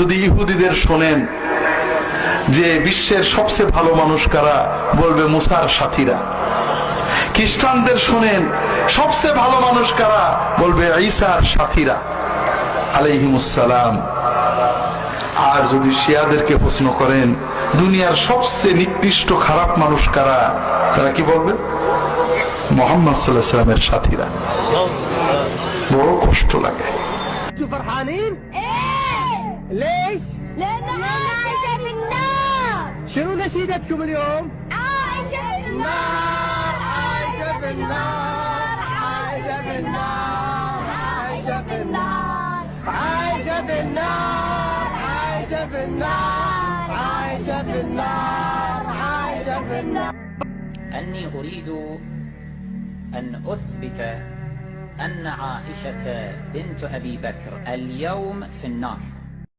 যদি ইহুদিদের শোনেন যে বিশ্বের সবচেয়ে ভালো মানুষ কারা, বলবে মুসার সাথীরা। খ্রিস্টানদের শোনেন সবচেয়ে ভালো মানুষ কারা, বলবে ঈসার সাথীরা আলাইহিমুসসালাম। আর যদি শিয়াদেরকে প্রশ্ন করেন দুনিয়ার সবচেয়ে নিকৃষ্ট খারাপ মানুষ কারা, তারা কি বলবে? মুহাম্মদ সাল্লাল্লাহু আলাইহি ওয়াসাল্লামের সাথীরা। বড় কষ্ট লাগে। فرحانين؟ ايه ليش؟ لأنها عايشة في النار. شنو نشيدتكم اليوم؟ عايشة في النار. عايشة في النار. عايشة في النار. عايشة في النار. عايشة في النار. عايشة في النار. عايشة في النار. عايشة في النار. أني أريد أن أثبت أن عائشة بنت أبي بكر اليوم في النار.